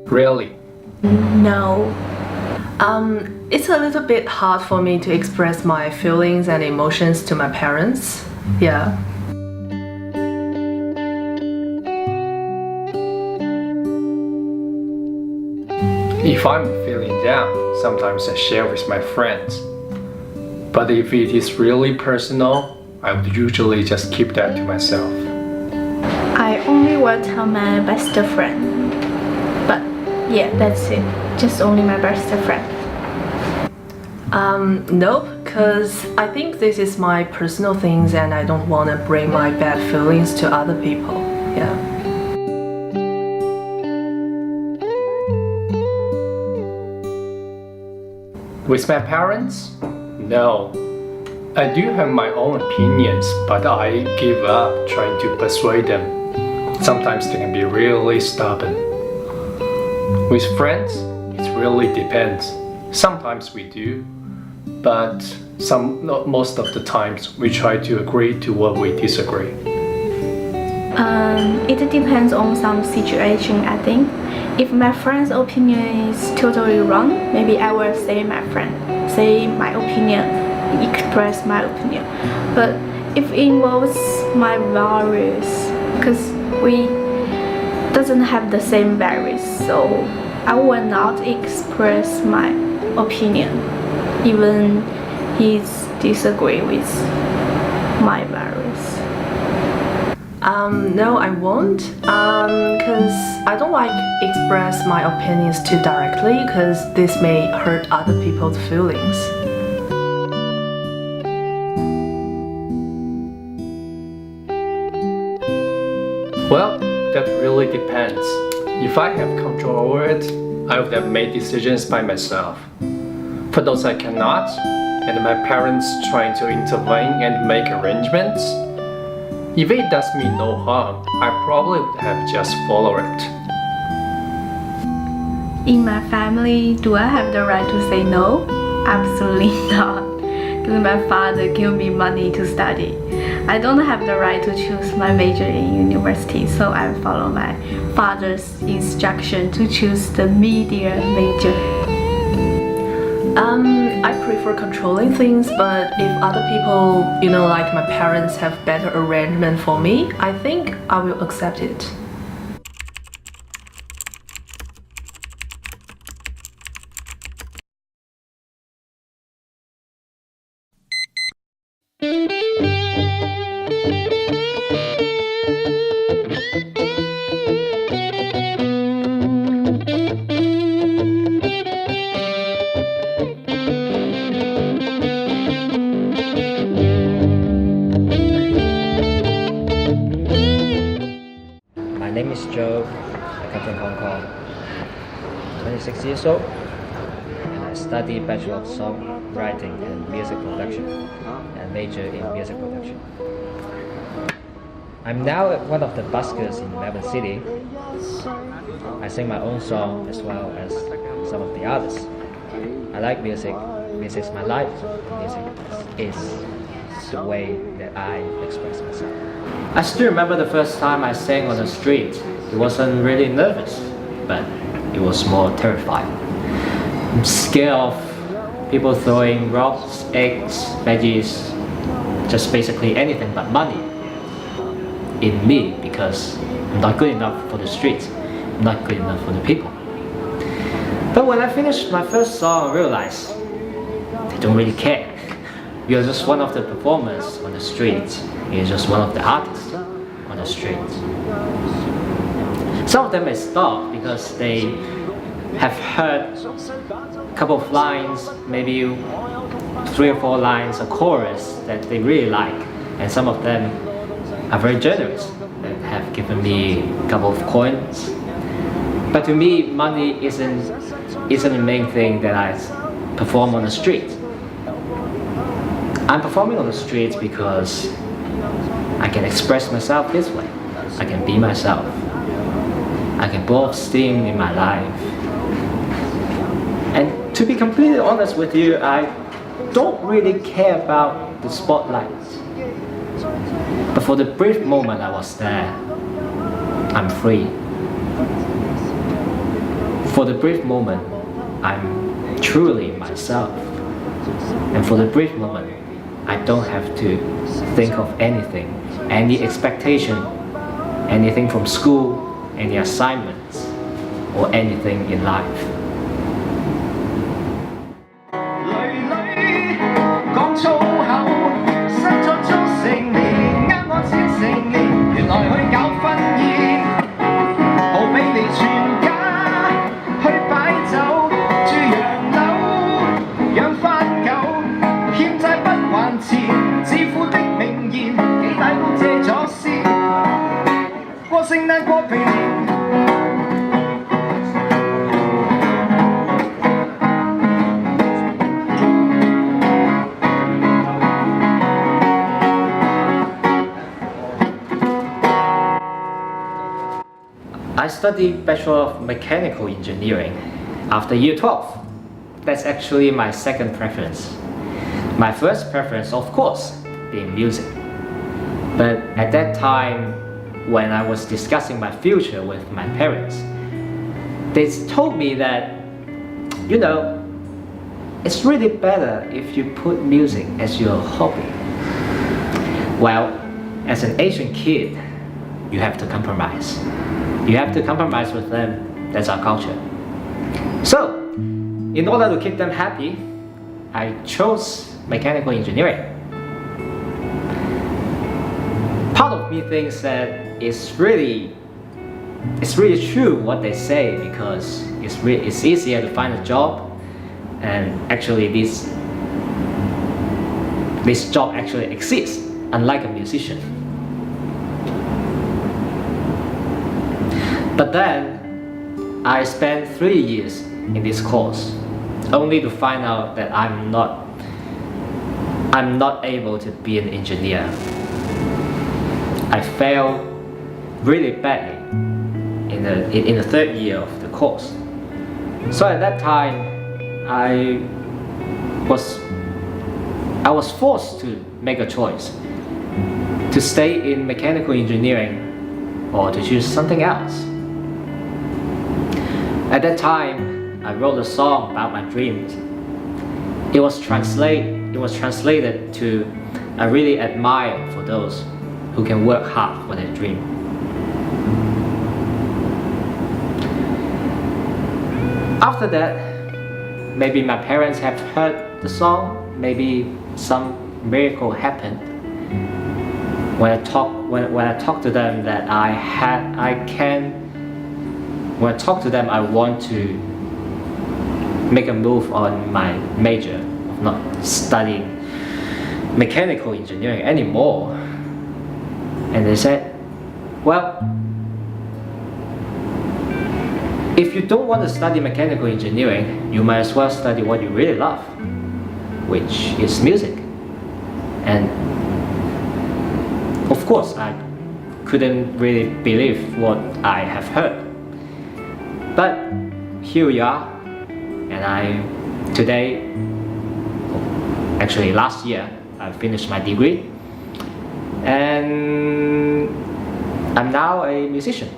Really? No. It's a little bit hard for me to express my feelings and emotions to my parents. Yeah. If I'm feeling down, sometimes I share with my friends. But if it is really personal, I would usually just keep that to myself. I only will tell my best friend. But yeah, that's it. Just only my best friend. Nope, because I think this is my personal things and I don't want to bring my bad feelings to other people. Yeah. With my parents? No. I do have my own opinions, but I give up trying to persuade them. Sometimes they can be really stubborn. With friends, it really depends. Sometimes we do, but most of the times we try to agree to what we disagree. It depends on some situation, I think. If my friend's opinion is totally wrong, maybe I will say my opinion, express my opinion. But if it involves my values, because we doesn't have the same values, so I will not express my opinion, even he's disagree with my values. No, I won't, because I don't like express my opinions too directly, because this may hurt other people's feelings. Well, that really depends. If I have control over it, I would have made decisions by myself. For those I cannot, and my parents trying to intervene and make arrangements, if it does me no harm, I probably would have just followed it. In my family, do I have the right to say no? Absolutely not. Because my father gave me money to study. I don't have the right to choose my major in university, so I follow my father's instruction to choose the media major. I prefer controlling things, but if other people, like my parents, have better arrangement for me, I think I will accept it. My name is Joe. I come from Hong Kong. 26 years old, and I study Bachelor of Songwriting and Music Production, and major in Music Production. I'm now one of the buskers in Melbourne City. I sing my own song as well as some of the others. I like music. Music is my life. Music is the way that I express myself. I still remember the first time I sang on the street. It wasn't really nervous, but it was more terrifying. I'm scared of people throwing rocks, eggs, veggies, just basically anything but money in me, because I'm not good enough for the streets. I'm not good enough for the people. But when I finished my first song, I realized they don't really care. You're just one of the performers on the street. You're just one of the artists on the street. Some of them may stop because they have heard a couple of lines, maybe 3 or 4 lines, a chorus that they really like. And some of them are very generous and have given me a couple of coins. But to me, money isn't the main thing that I perform on the street. I'm performing on the street because I can express myself this way. I can be myself. I can blow off steam in my life. And to be completely honest with you, I don't really care about the spotlight. But for the brief moment I was there, I'm free. For the brief moment, I'm truly myself. And for the brief moment, I don't have to think of anything, any expectation, anything from school, any assignments, or anything in life. 講粗口，生咗足成年，呃我錢成年，原來去搞婚宴，豪比你全家去擺酒，住洋樓，養番狗，欠債不還錢，致富的名言，幾大都借咗先，過聖誕過平年。I studied Bachelor of Mechanical Engineering after year 12. That's actually my second preference. My first preference, of course, being music. But at that time, when I was discussing my future with my parents, they told me that, you know, it's really better if you put music as your hobby. Well, as an Asian kid, you have to compromise. You have to compromise with them. That's our culture. So, in order to keep them happy, I chose mechanical engineering. Part of me thinks that it's really true what they say, because it's easier to find a job, and actually this job actually exists, unlike a musician. But then, I spent 3 years in this course, only to find out that I'm not able to be an engineer. I failed really badly in the 3rd year of the course. So at that time, I was forced to make a choice to stay in mechanical engineering or to choose something else. At that time, I wrote a song about my dreams. It was translated to I really admire for those who can work hard for their dream. After that, maybe my parents have heard the song, maybe some miracle happened. When I talk to them that when I talk to them, I want to make a move on my major, of not studying mechanical engineering anymore. And they said, well, if you don't want to study mechanical engineering, you might as well study what you really love, which is music. And of course, I couldn't really believe what I have heard. But here we are, and actually last year, I finished my degree, and I'm now a musician.